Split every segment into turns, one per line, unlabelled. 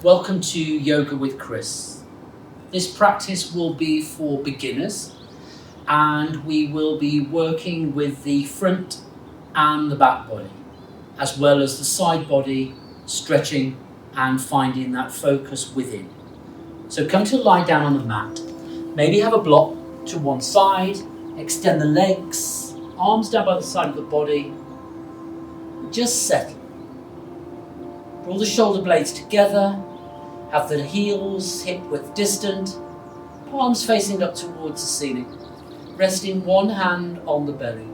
Welcome to Yoga with Chris. This practice will be for beginners and we will be working with the front and the back body as well as the side body, stretching and finding that focus within. So come to lie down on the mat, maybe have a block to one side, extend the legs, arms down by the side of the body, just settle. Draw the shoulder blades together. Have the heels hip width distant, palms facing up towards the ceiling, resting one hand on the belly.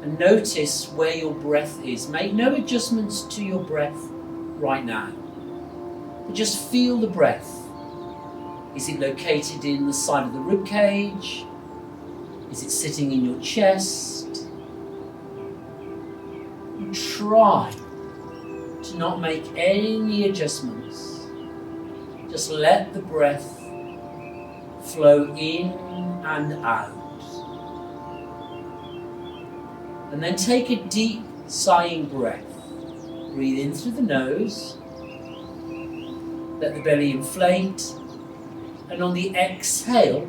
And notice where your breath is. Make no adjustments to your breath right now. But just feel the breath. Is it located in the side of the rib cage? Is it sitting in your chest? And try to not make any adjustments. Just let the breath flow in and out. And then take a deep sighing breath. Breathe in through the nose. Let the belly inflate. And on the exhale,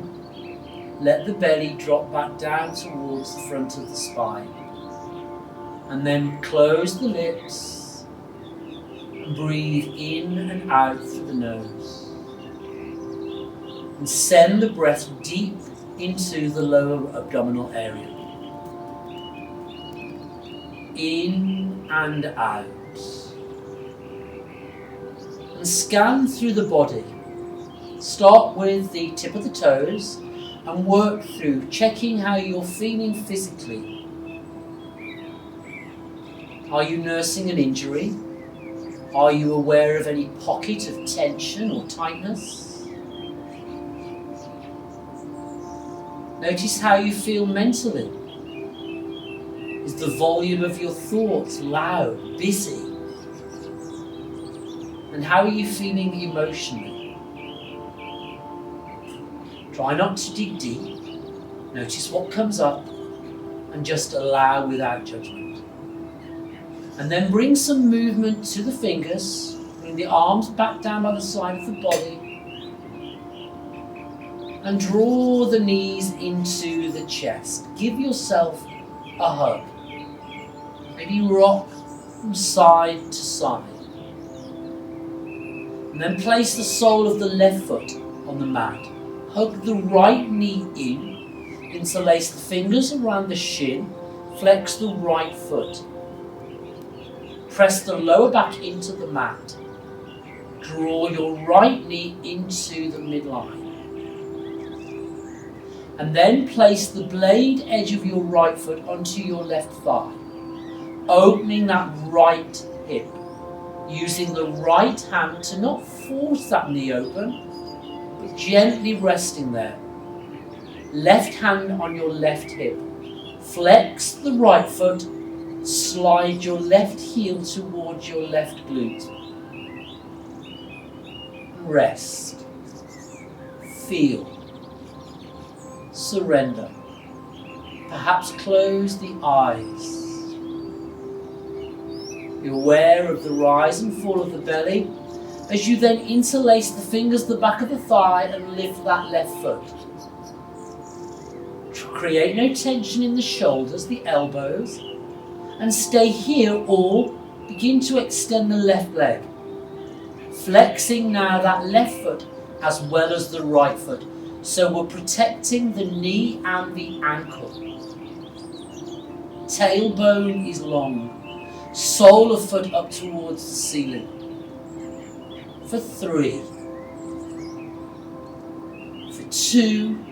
let the belly drop back down towards the front of the spine. And then close the lips. Breathe in and out through the nose. And send the breath deep into the lower abdominal area. In and out. And scan through the body. Start with the tip of the toes and work through checking how you're feeling physically. Are you nursing an injury? Are you aware of any pocket of tension or tightness? Notice how you feel mentally. Is the volume of your thoughts loud, busy? And how are you feeling emotionally? Try not to dig deep. Notice what comes up and just allow without judgment. And then bring some movement to the fingers. Bring the arms back down by the side of the body. And draw the knees into the chest. Give yourself a hug. Maybe rock from side to side. And then place the sole of the left foot on the mat. Hug the right knee in. Interlace the fingers around the shin. Flex the right foot. Press the lower back into the mat. Draw your right knee into the midline. And then place the blade edge of your right foot onto your left thigh. Opening that right hip. Using the right hand to not force that knee open, but gently resting there. Left hand on your left hip. Flex the right foot. Slide your left heel towards your left glute. Rest. Feel. Surrender. Perhaps close the eyes. Be aware of the rise and fall of the belly as you then interlace the fingers, the back of the thigh, and lift that left foot. Create no tension in the shoulders, the elbows. And stay here or begin to extend the left leg. Flexing now that left foot as well as the right foot. So we're protecting the knee and the ankle. Tailbone is long. Sole of foot up towards the ceiling. For 3. For 2.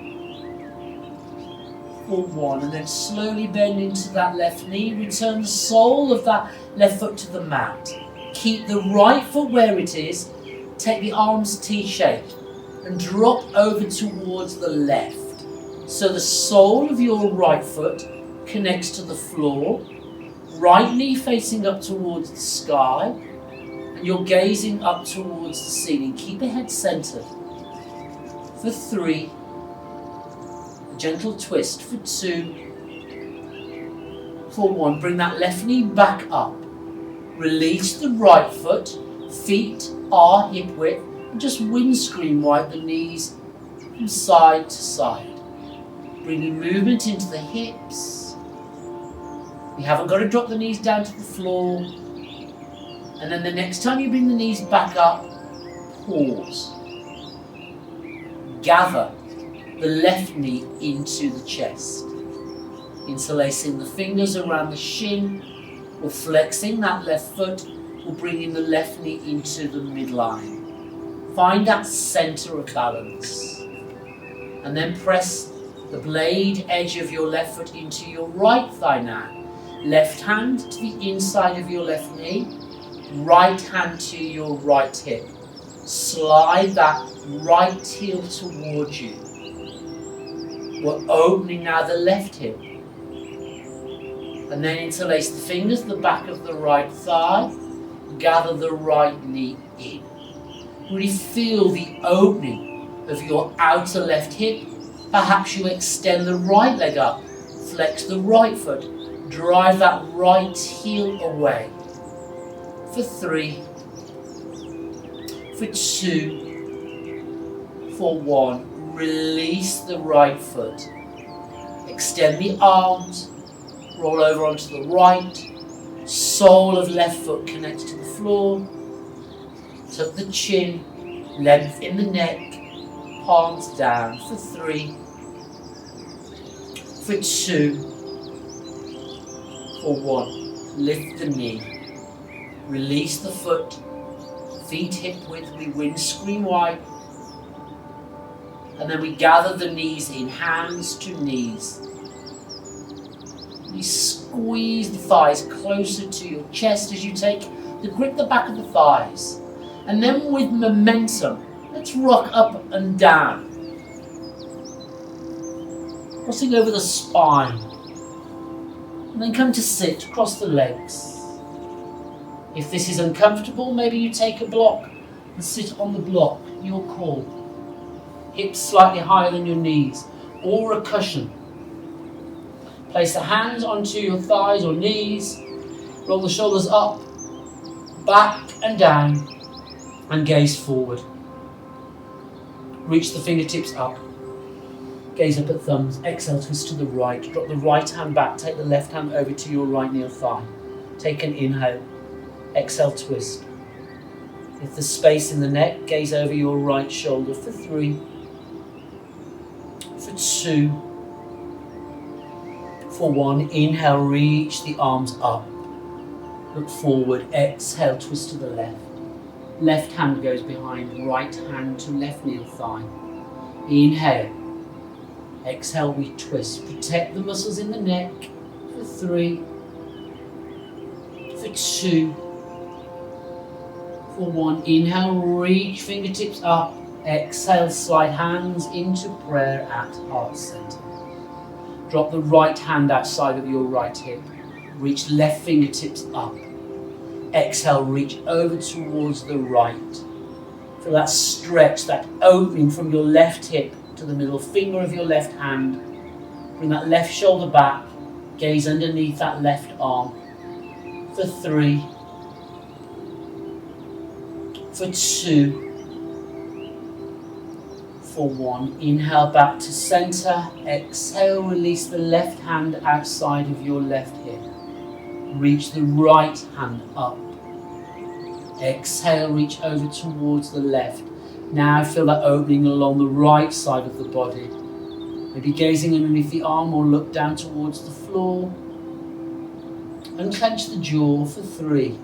For 1, and then slowly bend into that left knee. Return the sole of that left foot to the mat. Keep the right foot where it is. Take the arms T-shaped and drop over towards the left. So the sole of your right foot connects to the floor. Right knee facing up towards the sky. And you're gazing up towards the ceiling. Keep the head centered. For 3. Gentle twist for 2. For 1. Bring that left knee back up. Release the right foot. Feet are hip width, and just windscreen wide the knees from side to side. Bringing movement into the hips. You haven't got to drop the knees down to the floor. And then the next time you bring the knees back up, pause. Gather the left knee into the chest. Interlacing the fingers around the shin, or flexing that left foot, or bringing the left knee into the midline. Find that center of balance. And then press the blade edge of your left foot into your right thigh now. Left hand to the inside of your left knee. Right hand to your right hip. Slide that right heel towards you. We're opening now the left hip. And then interlace the fingers to the back of the right thigh. Gather the right knee in. Really feel the opening of your outer left hip. Perhaps you extend the right leg up. Flex the right foot. Drive that right heel away. For 3. For 2. For 1. Release the right foot. Extend the arms. Roll over onto the right. Sole of left foot connects to the floor. Tuck the chin. Length in the neck. Palms down. For 3. For 2. For 1. Lift the knee. Release the foot. Feet hip width. We windscreen wide. And then we gather the knees in, hands to knees. We squeeze the thighs closer to your chest as you take the grip the back of the thighs. And then with momentum, let's rock up and down. Crossing over the spine. And then come to sit, cross the legs. If this is uncomfortable, maybe you take a block and sit on the block, your call. Hips slightly higher than your knees, or a cushion. Place the hands onto your thighs or knees. Roll the shoulders up, back and down, and gaze forward. Reach the fingertips up. Gaze up at thumbs. Exhale, twist to the right. Drop the right hand back. Take the left hand over to your right knee or thigh. Take an inhale. Exhale, twist. If there's space in the neck, gaze over your right shoulder. For 3. For 2. For 1. Inhale, reach the arms up. Look forward. Exhale, twist to the left. Left hand goes behind. Right hand to left knee or thigh. Inhale. Exhale, we twist. Protect the muscles in the neck. For 3. For 2. For 1. Inhale, reach fingertips up. Exhale, slide hands into prayer at heart center. Drop the right hand outside of your right hip. Reach left fingertips up. Exhale, reach over towards the right. Feel that stretch, that opening from your left hip to the middle finger of your left hand. Bring that left shoulder back. Gaze underneath that left arm. For 3. For 2. For 1. Inhale back to center. Exhale, release the left hand outside of your left hip. Reach the right hand up. Exhale, reach over towards the left. Now feel that opening along the right side of the body. Maybe gazing underneath the arm or look down towards the floor. Unclench the jaw for 3.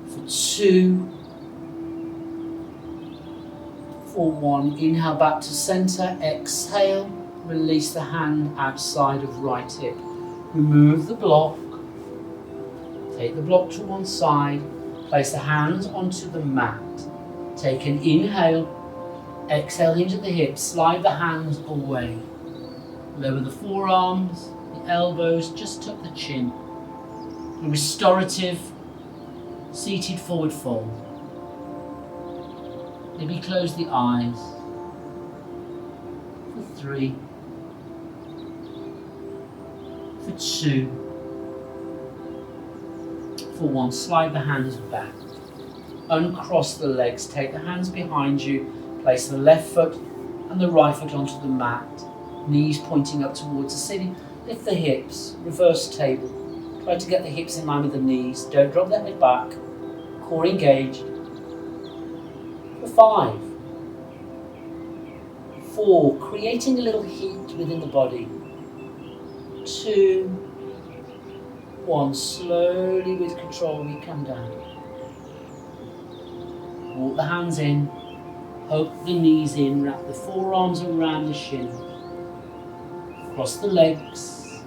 For 2. For 1. Inhale back to center. Exhale. Release the hand outside of right hip. Remove the block. Take the block to one side. Place the hands onto the mat. Take an inhale. Exhale into the hips. Slide the hands away. Lower the forearms, the elbows. Just tuck the chin. A restorative seated forward fold. Maybe close the eyes. For 3. For 2. For 1, slide the hands back. Uncross the legs, take the hands behind you, place the left foot and the right foot onto the mat, knees pointing up towards the ceiling. Lift the hips, reverse table. Try to get the hips in line with the knees. Don't drop the head back. Core engaged. For 5, 4, creating a little heat within the body. 2, 1, slowly with control we come down. Walk the hands in, hook the knees in, wrap the forearms around the shin. Cross the legs,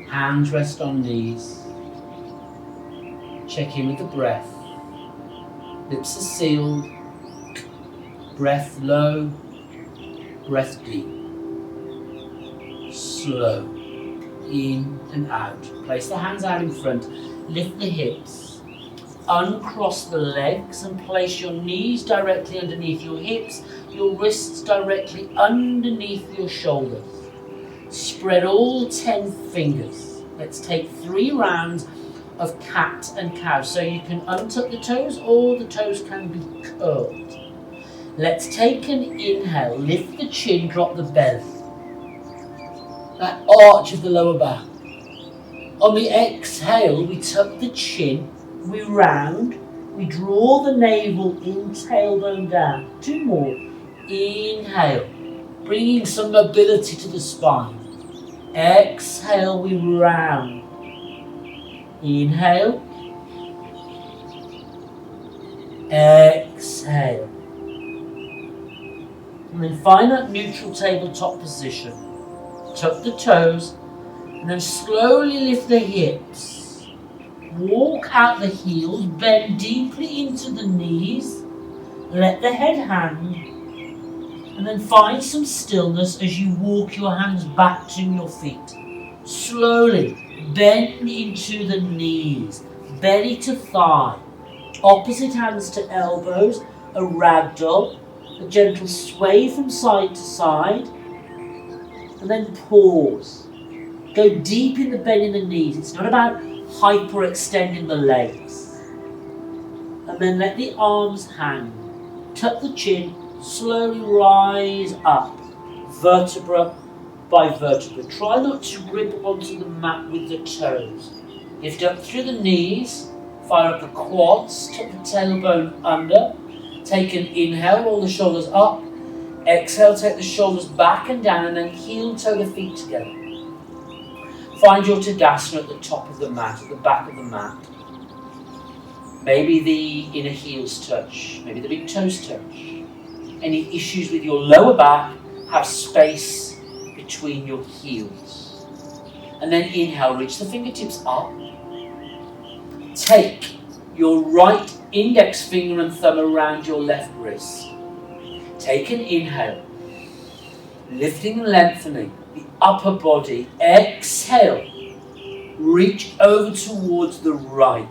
hands rest on knees. Check in with the breath. Lips are sealed, breath low, breath deep. Slow, in and out. Place the hands out in front, lift the hips. Uncross the legs and place your knees directly underneath your hips, your wrists directly underneath your shoulders. Spread all 10 fingers. Let's take 3 rounds of cat and cow. So you can untuck the toes or the toes can be curled. Let's take an inhale, lift the chin, drop the belly. That arch of the lower back. On the exhale, we tuck the chin, we round, we draw the navel in, tailbone down. 2 more. Inhale, bringing some mobility to the spine. Exhale, we round. Inhale. Exhale. And then find that neutral tabletop position. Tuck the toes, and then slowly lift the hips. Walk out the heels, bend deeply into the knees, let the head hang, and then find some stillness as you walk your hands back to your feet. Slowly bend into the knees, belly to thigh, opposite hands to elbows, a ragdoll, a gentle sway from side to side, and then pause. Go deep in the bend in the knees. It's not about hyperextending the legs. And then let the arms hang. Tuck the chin, slowly rise up, vertebra by vertebra. Try not to grip onto the mat with the toes. Lift up through the knees, fire up the quads, tuck the tailbone under. Take an inhale, roll the shoulders up. Exhale, take the shoulders back and down, and then heel toe the feet together. Find your Tadasana at the top of the mat, at the back of the mat. Maybe the inner heels touch, maybe the big toes touch. Any issues with your lower back, have space between your heels. And then inhale, reach the fingertips up. Take your right index finger and thumb around your left wrist. Take an inhale, lifting and lengthening the upper body. Exhale, reach over towards the right.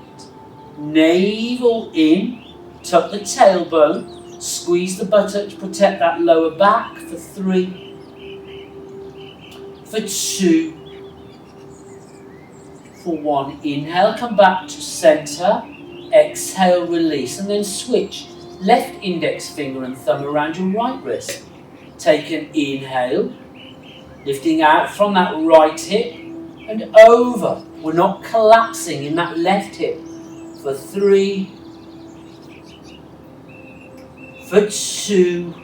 Navel in, tuck the tailbone, squeeze the buttocks, protect that lower back for 3, for 2, for 1. Inhale, come back to center. Exhale, release, and then switch. Left index finger and thumb around your right wrist. Take an inhale, lifting out from that right hip and over. We're not collapsing in that left hip. For 3, for 2,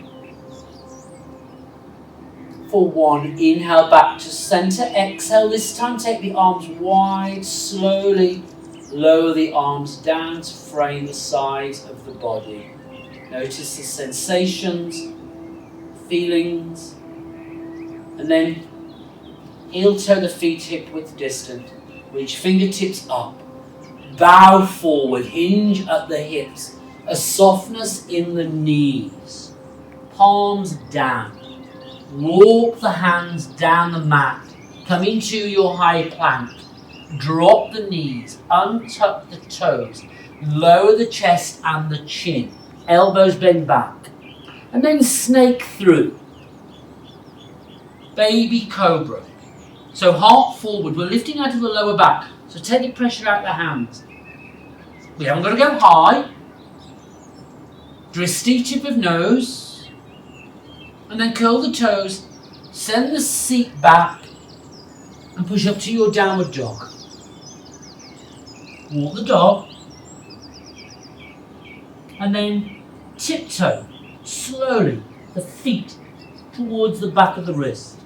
for 1. Inhale back to center. Exhale, this time take the arms wide, slowly lower the arms down to frame the sides of the body. Notice the sensations, feelings, and then heel toe the feet hip width distant. Reach fingertips up, bow forward, hinge at the hips, a softness in the knees, palms down. Walk the hands down the mat, come into your high plank, drop the knees, untuck the toes, lower the chest and the chin. Elbows bend back, and then snake through. Baby cobra. So heart forward, we're lifting out of the lower back. So take the pressure out of the hands. We haven't got to go high. Dristy tip of nose. And then curl the toes. Send the seat back. And push up to your downward dog. Walk the dog. And then tiptoe slowly the feet towards the back of the wrist.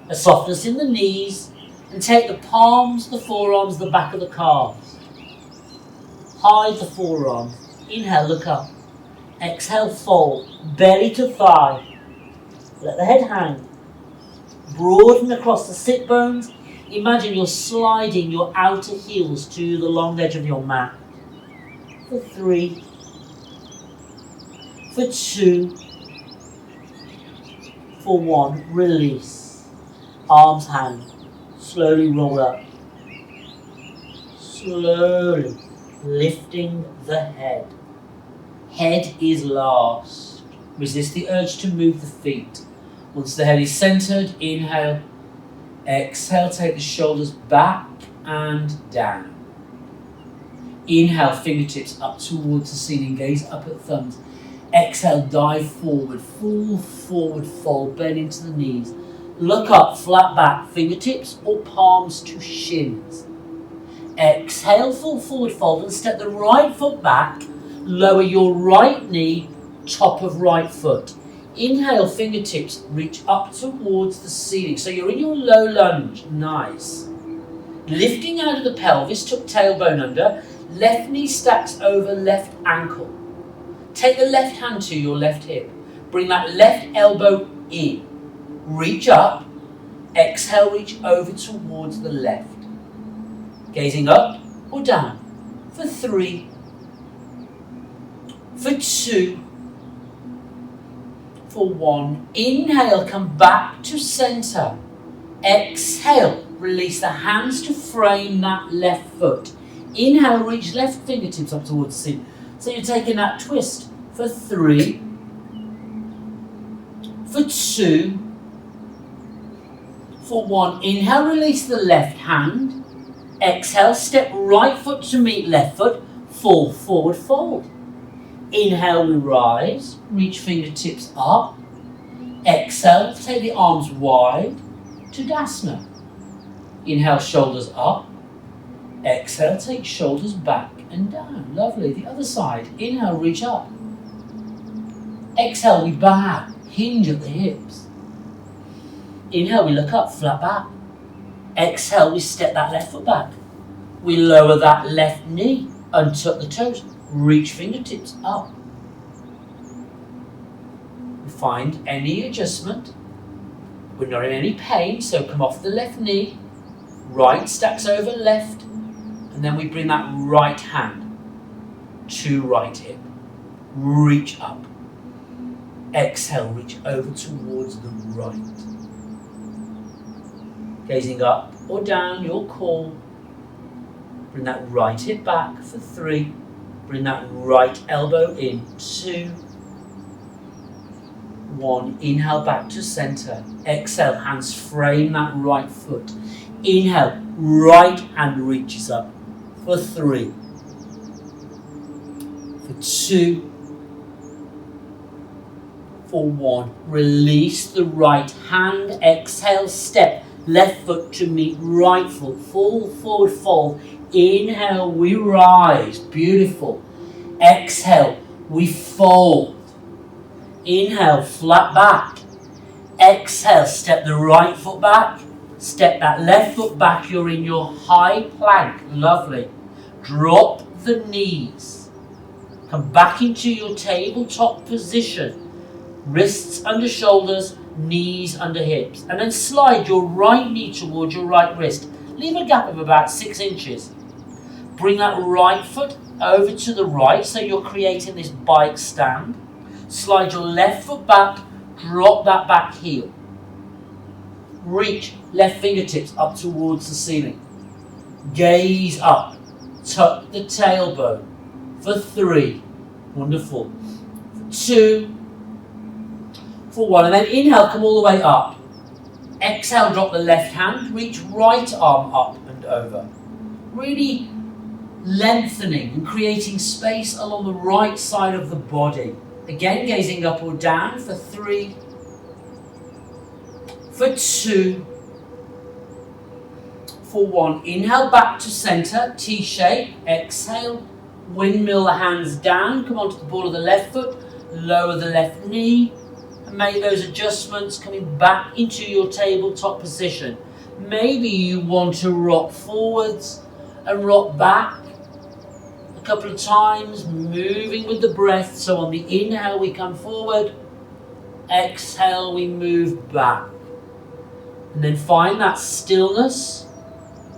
A softness in the knees. And take the palms, the forearms, the back of the calves. Hide the forearms. Inhale, look up. Exhale, fold. Belly to thigh. Let the head hang. Broaden across the sit bones. Imagine you're sliding your outer heels to the long edge of your mat. For 3. For 2. For 1. Release. Arms hang. Slowly roll up. Slowly lifting the head. Head is last. Resist the urge to move the feet. Once the head is centered, inhale. Exhale, take the shoulders back and down. Inhale, fingertips up towards the ceiling, gaze up at thumbs. Exhale, dive forward, fall forward, fold, bend into the knees. Look up, flat back, fingertips or palms to shins. Exhale, fall forward, fold and step the right foot back. Lower your right knee, top of right foot. Inhale, fingertips reach up towards the ceiling. So you're in your low lunge. Nice. Lifting out of the pelvis, tuck tailbone under. Left knee stacks over left ankle. Take the left hand to your left hip. Bring that left elbow in. Reach up. Exhale, reach over towards the left. Gazing up or down. For 3. For 2. For 1. Inhale, come back to center. Exhale, release the hands to frame that left foot. Inhale, reach left fingertips up towards the ceiling. So you're taking that twist for 3. For 2. For 1. Inhale, release the left hand. Exhale, step right foot to meet left foot. Fall forward, fold. Inhale, we rise. Reach fingertips up. Exhale, take the arms wide. Tadasana. Inhale, shoulders up. Exhale, take shoulders back and down. Lovely. The other side. Inhale, reach up. Exhale, we bow. Hinge at the hips. Inhale, we look up, flat back. Exhale, we step that left foot back. We lower that left knee. Untuck the toes. Reach fingertips up. Find any adjustment. We're not in any pain, so come off the left knee. Right stacks over left. And then we bring that right hand to right hip. Reach up. Exhale, reach over towards the right. Gazing up or down, your call. Bring that right hip back for 3. Bring that right elbow in. 2. 1. Inhale back to center. Exhale, hands frame that right foot. Inhale, right hand reaches up for 3. For 2. For 1. Release the right hand. Exhale, step left foot to meet right foot. Fall forward, fold. Inhale, we rise. Beautiful. Exhale, we fold. Inhale, flat back. Exhale, step the right foot back. Step that left foot back. You're in your high plank. Lovely. Drop the knees. Come back into your tabletop position. Wrists under shoulders, knees under hips. And then slide your right knee towards your right wrist. Leave a gap of about 6 inches. Bring that right foot over to the right, so you're creating this bike stand. Slide your left foot back, drop that back heel. Reach left fingertips up towards the ceiling. Gaze up, tuck the tailbone for 3. Wonderful. For 2. For 1. And then inhale, come all the way up. Exhale, drop the left hand, reach right arm up and over. Really lengthening and creating space along the right side of the body. Again, gazing up or down for 3, for 2, for 1. Inhale back to center, T-shape. Exhale, windmill the hands down, come onto the ball of the left foot, lower the left knee, and make those adjustments coming back into your tabletop position. Maybe you want to rock forwards and rock back a couple of times, moving with the breath. So on the inhale we come forward, exhale we move back. And then find that stillness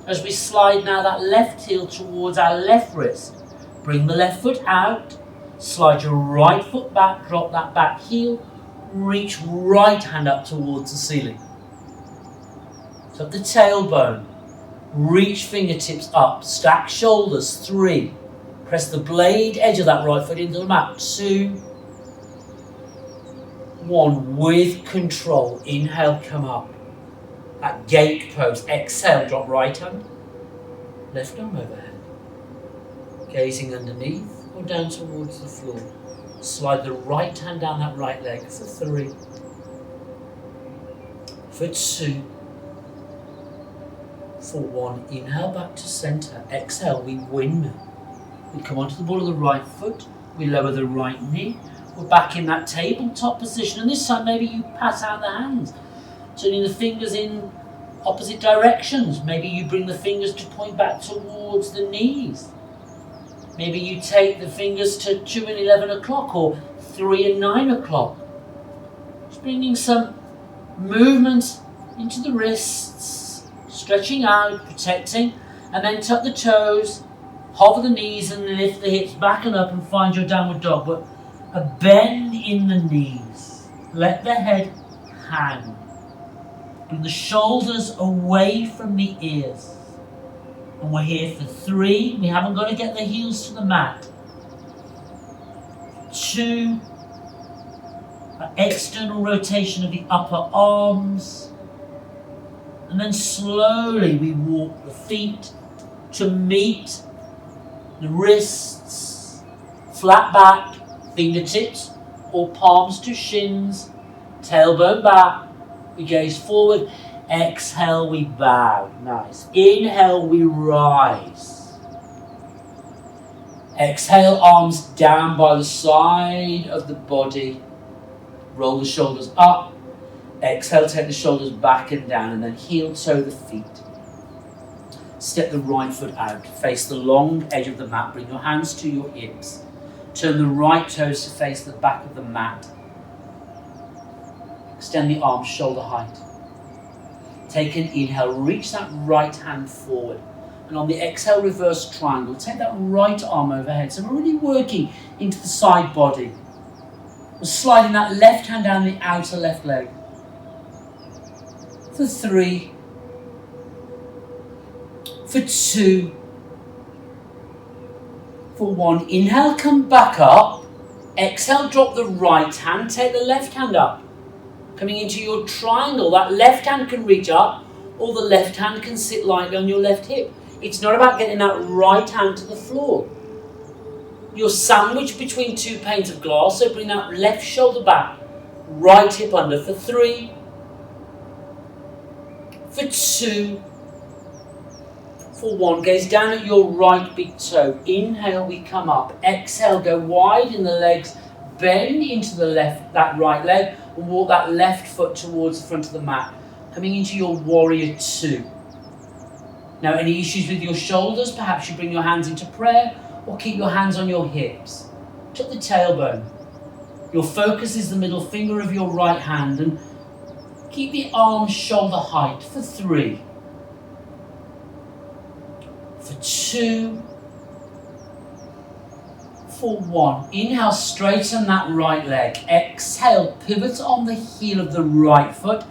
as we slide now that left heel towards our left wrist. Bring the left foot out, slide your right foot back, drop that back heel, reach right hand up towards the ceiling. Tuck the tailbone, reach fingertips up, stack shoulders, 3. Press the blade edge of that right foot into the mat, 2, 1. With control, inhale, come up. That gate pose, exhale, drop right hand, left arm overhead. Gazing underneath or down towards the floor. Slide the right hand down that right leg for 3, for 2, for 1. Inhale back to center. Exhale, we windmill. We come onto the ball of the right foot. We lower the right knee. We're back in that tabletop position. And this time maybe you pass out the hands, turning the fingers in opposite directions. Maybe you bring the fingers to point back towards the knees. Maybe you take the fingers to 2 and 11 o'clock or 3 and 9 o'clock. Just bringing some movement into the wrists, stretching out, protecting, and then tuck the toes, hover the knees and lift the hips back and up and find your downward dog. But a bend in the knees. Let the head hang. Bring the shoulders away from the ears. And we're here for 3. We haven't got to get the heels to the mat. 2. External rotation of the upper arms. And then slowly we walk the feet to meet the wrists, flat back, fingertips or palms to shins, tailbone back. We gaze forward. Exhale, we bow. Nice. Inhale, we rise. Exhale, arms down by the side of the body. Roll the shoulders up. Exhale, take the shoulders back and down, and then heel toe the feet. Step the right foot out. Face the long edge of the mat. Bring your hands to your hips. Turn the right toes to face the back of the mat. Extend the arms shoulder height. Take an inhale, reach that right hand forward. And on the exhale, reverse triangle. Take that right arm overhead. So we're really working into the side body. We're sliding that left hand down the outer left leg. For 3. For 2. For 1. Inhale, come back up. Exhale, drop the right hand. Take the left hand up. Coming into your triangle, that left hand can reach up or the left hand can sit lightly on your left hip. It's not about getting that right hand to the floor. You're sandwiched between 2 panes of glass, so bring that left shoulder back, right hip under for 3, for 2, for 1. Gaze down at your right big toe. Inhale, we come up. Exhale, go wide in the legs, bend into the left, that right leg, and walk that left foot towards the front of the mat, coming into your warrior 2. Now, any issues with your shoulders, perhaps you bring your hands into prayer or keep your hands on your hips. Tuck the tailbone. Your focus is the middle finger of your right hand and keep the arms shoulder height for 3, for 2, for 1. Inhale, straighten that right leg. Exhale, pivot on the heel of the right foot.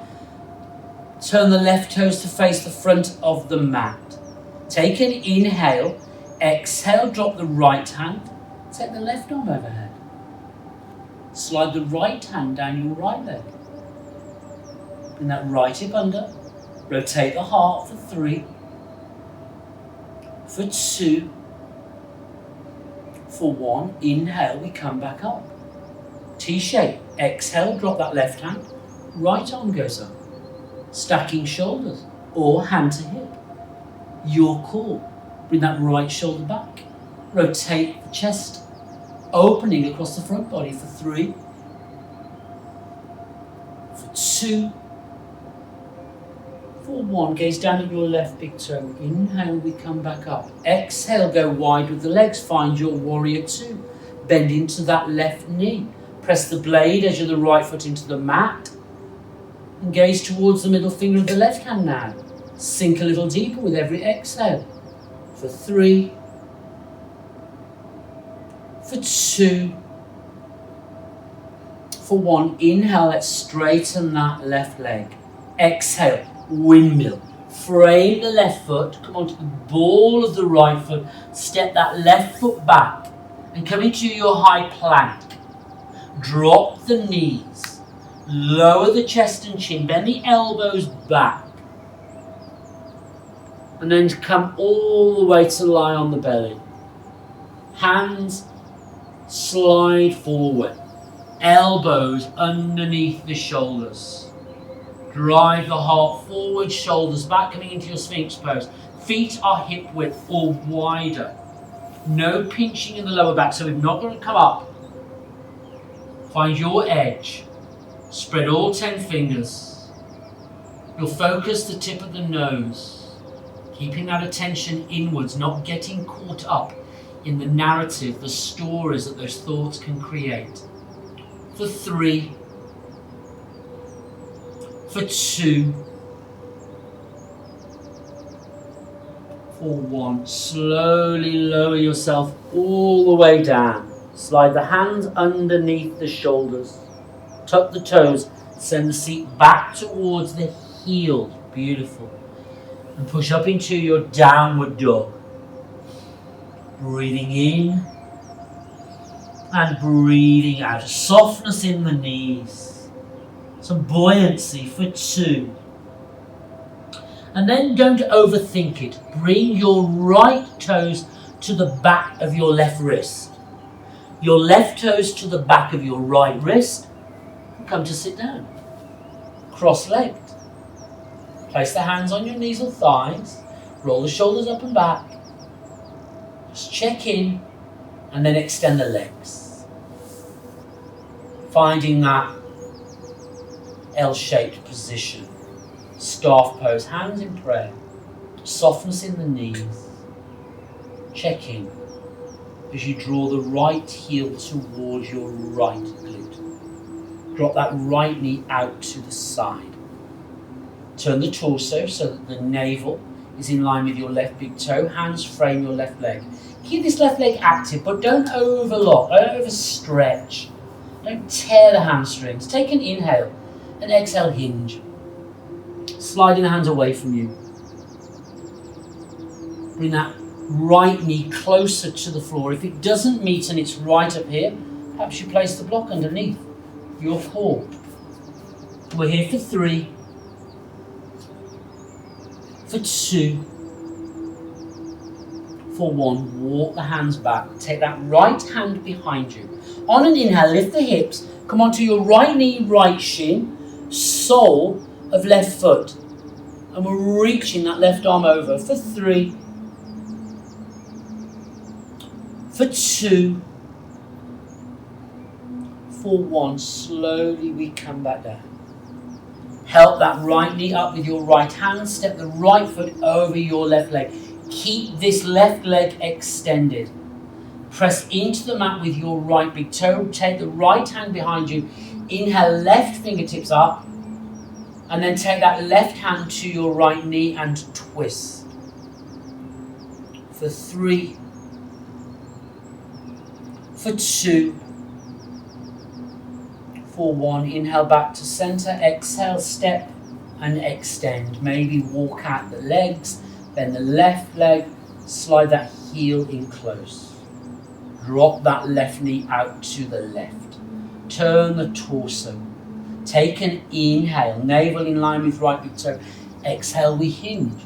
Turn the left toes to face the front of the mat. Take an inhale. Exhale, drop the right hand. Take the left arm overhead. Slide the right hand down your right leg. Bring that right hip under. Rotate the heart for 3, for 2, For 1, inhale, we come back up. T-shape. Exhale, drop that left hand. Right arm goes up. Stacking shoulders or hand to hip. Your call. Bring that right shoulder back. Rotate the chest, opening across the front body for 3. For 2. For 1, gaze down at your left big toe. Inhale, we come back up. Exhale, go wide with the legs. Find your warrior 2. Bend into that left knee. Press the blade, edge of the right foot into the mat. And gaze towards the middle finger of the left hand now. Sink a little deeper with every exhale. For 3. For 2. For 1, inhale, let's straighten that left leg. Exhale, windmill. Frame the left foot, come onto the ball of the right foot, step that left foot back and come into your high plank. Drop the knees, lower the chest and chin, bend the elbows back, and then come all the way to lie on the belly. Hands slide forward, elbows underneath the shoulders. Drive the heart forward, shoulders back, coming into your Sphinx Pose. Feet are hip width or wider. No pinching in the lower back, so we're not going to come up. Find your edge. Spread all 10 fingers. You'll focus the tip of the nose, keeping that attention inwards, not getting caught up in the narrative, the stories that those thoughts can create. For 3. For 2. For 1. Slowly lower yourself all the way down. Slide the hands underneath the shoulders. Tuck the toes. Send the seat back towards the heel. Beautiful. And push up into your downward dog. Breathing in and breathing out. Softness in the knees. Some buoyancy for 2. And then don't overthink it. Bring your right toes to the back of your left wrist. Your left toes to the back of your right wrist. Come to sit down. Cross-legged. Place the hands on your knees or thighs. Roll the shoulders up and back. Just check in and then extend the legs. Finding that L-shaped position. Staff pose, hands in prayer. Softness in the knees. Check in as you draw the right heel towards your right glute. Drop that right knee out to the side. Turn the torso so that the navel is in line with your left big toe. Hands frame your left leg. Keep this left leg active, but don't overlock, don't overstretch. Don't tear the hamstrings. Take an inhale and exhale, hinge. Sliding the hands away from you. Bring that right knee closer to the floor. If it doesn't meet and it's right up here, perhaps you place the block underneath your core. We're here for 3. For 2. For 1, walk the hands back. Take that right hand behind you. On an inhale, lift the hips. Come onto your right knee, right shin. Sole of left foot. And we're reaching that left arm over. For 3. For 2. For 1. Slowly we come back down. Help that right knee up with your right hand. Step the right foot over your left leg. Keep this left leg extended. Press into the mat with your right big toe. Take the right hand behind you. Inhale, left fingertips up. And then take that left hand to your right knee and twist. For 3. For 2. For 1, inhale back to center, exhale, step and extend. Maybe walk out the legs, bend the left leg, slide that heel in close. Drop that left knee out to the left. Turn the torso. Take an inhale, navel in line with right big toe. Exhale, we hinge.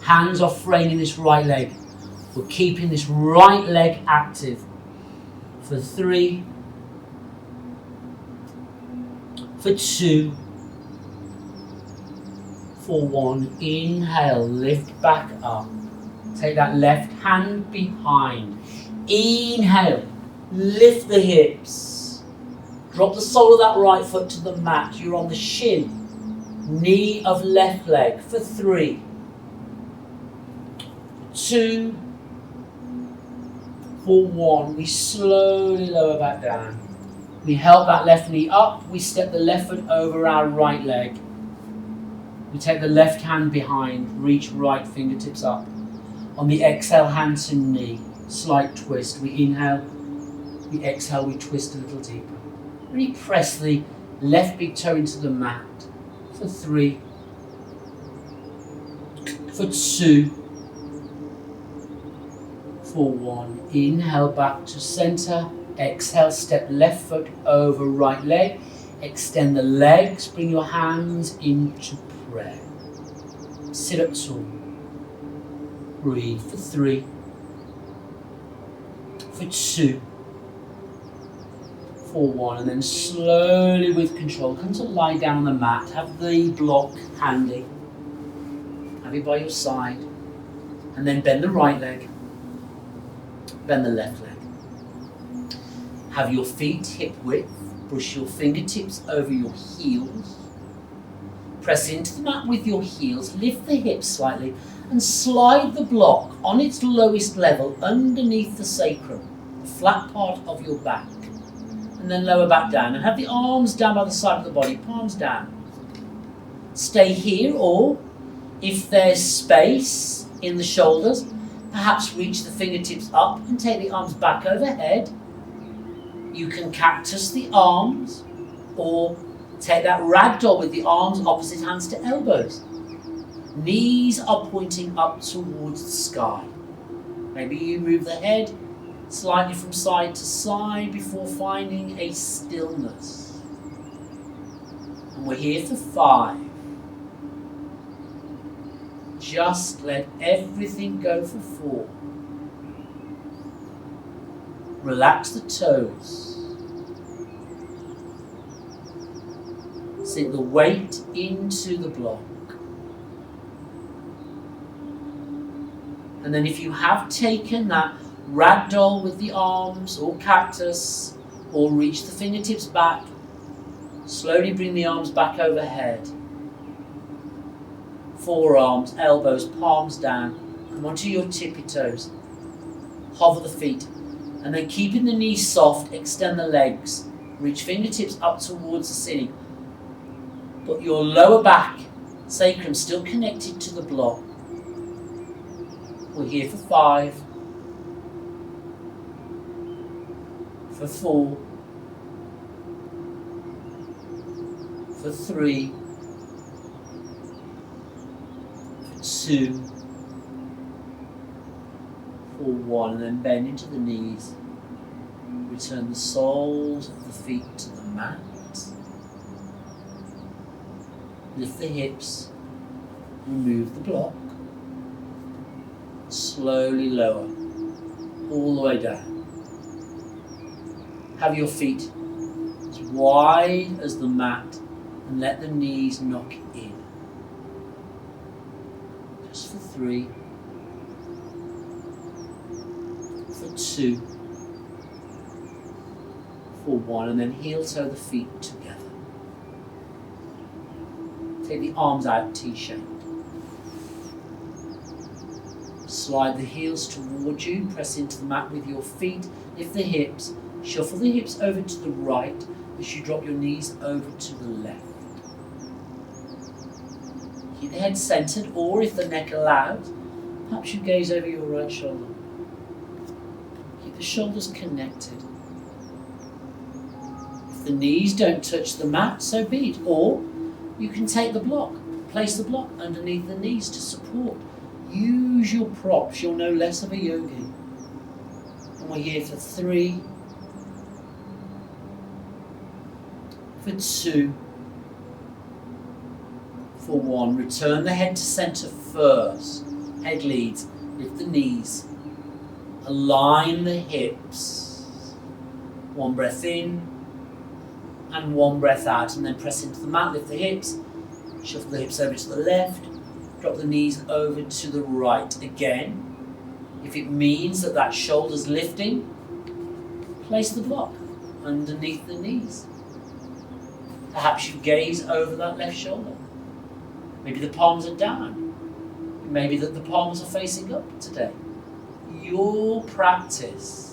Hands are framing this right leg. We're keeping this right leg active for 3, for 2, for 1. Inhale, lift back up. Take that left hand behind. Inhale, lift the hips. Drop the sole of that right foot to the mat. You're on the shin. Knee of left leg for 3, 2, for 1. We slowly lower back down. We help that left knee up. We step the left foot over our right leg. We take the left hand behind. Reach right fingertips up. On the exhale, hand to knee. Slight twist. We inhale. We exhale. We twist a little deeper. Really press the left big toe into the mat. For 3, for 2, for 1. Inhale back to center. Exhale, step left foot over right leg. Extend the legs. Bring your hands into prayer. Sit up tall. Breathe for 3, for 2, for 1, and then slowly with control come to lie down on the mat. Have the block handy. Have it by your side. And then bend the right leg. Bend the left leg. Have your feet hip width. Push your fingertips over your heels. Press into the mat with your heels. Lift the hips slightly and slide the block on its lowest level underneath the sacrum, the flat part of your back. And then lower back down and have the arms down by the side of the body, palms down. Stay here, or if there's space in the shoulders, perhaps reach the fingertips up and take the arms back overhead. You can cactus the arms or take that ragdoll with the arms opposite hands to elbows. Knees are pointing up towards the sky. Maybe you move the head slightly from side to side before finding a stillness. And we're here for 5. Just let everything go for 4. Relax the toes. Sink the weight into the block. And then if you have taken that ragdoll with the arms or cactus, or reach the fingertips back, slowly bring the arms back overhead. Forearms, elbows, palms down. Come onto your tippy toes. Hover the feet. And then keeping the knees soft, extend the legs. Reach fingertips up towards the ceiling. But your lower back, sacrum, still connected to the block. We're here for 5. For 4. For 3. For 2. For 1. And then bend into the knees. Return the soles of the feet to the mat. Lift the hips. Remove the block. Slowly lower, all the way down. Have your feet as wide as the mat and let the knees knock in. Just for 3, for 2, for 1, and then heel toe the feet together. Take the arms out, T-shaped. Slide the heels towards you, press into the mat with your feet, lift the hips, shuffle the hips over to the right as you drop your knees over to the left. Keep the head centered, or if the neck allows, perhaps you gaze over your right shoulder. Keep the shoulders connected. If the knees don't touch the mat, so be it, or you can take the block, place the block underneath the knees to support. Use your props, you're no less of a yogi. And we're here for 3, for 2, for 1. Return the head to center first. Head leads, lift the knees. Align the hips. One breath in and one breath out, and then press into the mat. Lift the hips, shuffle the hips over to the left, drop the knees over to the right. Again, if it means that shoulder's lifting, place the block underneath the knees. Perhaps you gaze over that left shoulder. Maybe the palms are down. Maybe that the palms are facing up today. Your practice.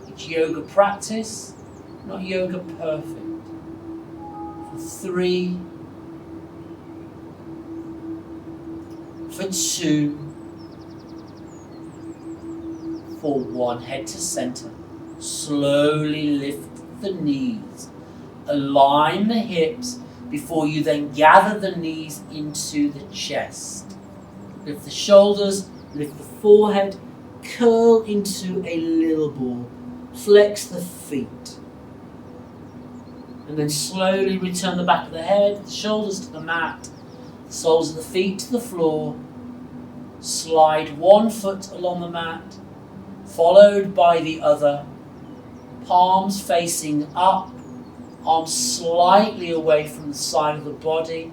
It's yoga practice, not yoga perfect. For 3, for 2, for 1. Head to center. Slowly lift the knees. Align the hips before you then gather the knees into the chest. Lift the shoulders, lift the forehead, curl into a little ball. Flex the feet. And then slowly return the back of the head, the shoulders to the mat, the soles of the feet to the floor. Slide one foot along the mat, followed by the other. Palms facing up, arms slightly away from the side of the body.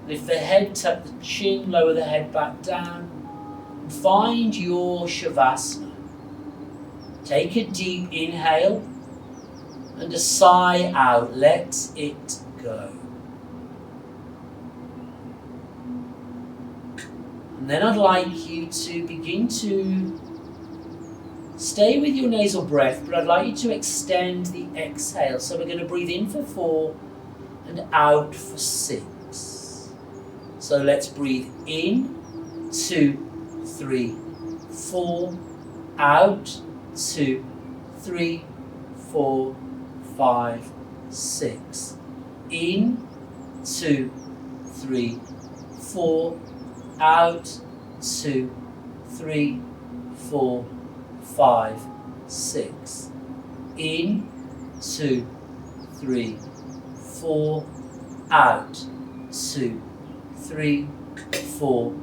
Lift the head, tuck the chin, lower the head back down. And find your Shavasana. Take a deep inhale and a sigh out. Let it go. And then I'd like you to begin to stay with your nasal breath, but I'd like you to extend the exhale. So we're going to breathe in for 4 and out for 6. So let's breathe in, 2, 3, 4, out, 2, 3, 4, 5, 6. In, 2, 3, 4, out, 2, 3, 4, 5, 6. In, 2, 3, 4, out, 2, 3, 4,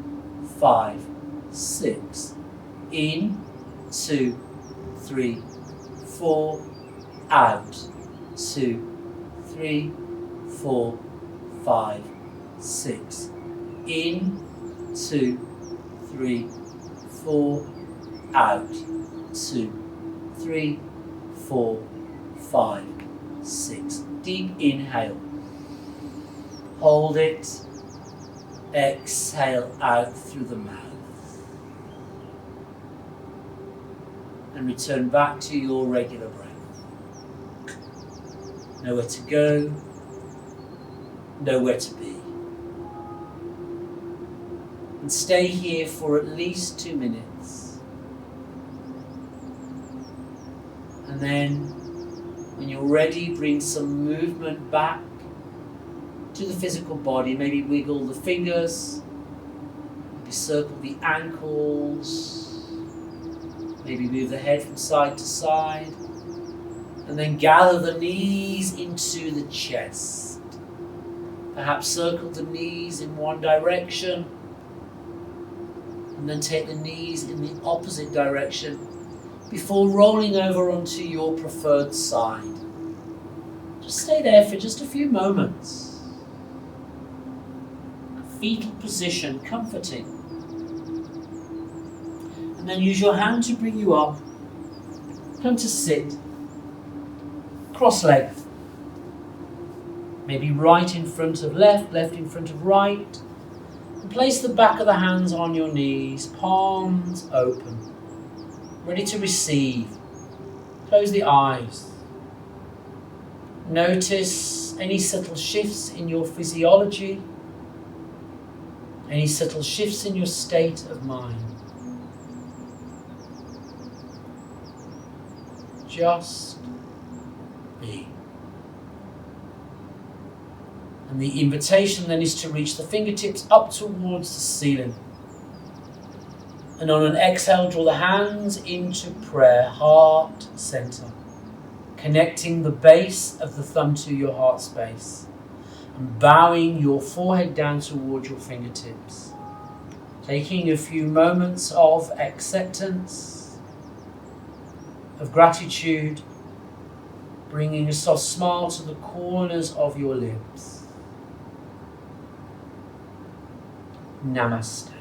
5, 6. In, 2, 3, 4, out, 2, 3, 4, 5, 6. In, 2, 3, 4, out, 2, 3, 4, 5, 6. Deep inhale. Hold it. Exhale out through the mouth. And return back to your regular breath. Nowhere to go. Nowhere to be. And stay here for at least 2 minutes. And then, when you're ready, bring some movement back to the physical body. Maybe wiggle the fingers, maybe circle the ankles, maybe move the head from side to side, and then gather the knees into the chest. Perhaps circle the knees in one direction, and then take the knees in the opposite direction before rolling over onto your preferred side. Just stay there for just a few moments. Fetal position, comforting. And then use your hand to bring you up. Come to sit. Cross-legged. Maybe right in front of left, left in front of right. And place the back of the hands on your knees, palms open. Ready to receive. Close the eyes. Notice any subtle shifts in your physiology. Any subtle shifts in your state of mind. Just be. And the invitation then is to reach the fingertips up towards the ceiling. And on an exhale, draw the hands into prayer, heart center. Connecting the base of the thumb to your heart space. And bowing your forehead down towards your fingertips. Taking a few moments of acceptance of gratitude, bringing a soft smile to the corners of your lips. Namaste.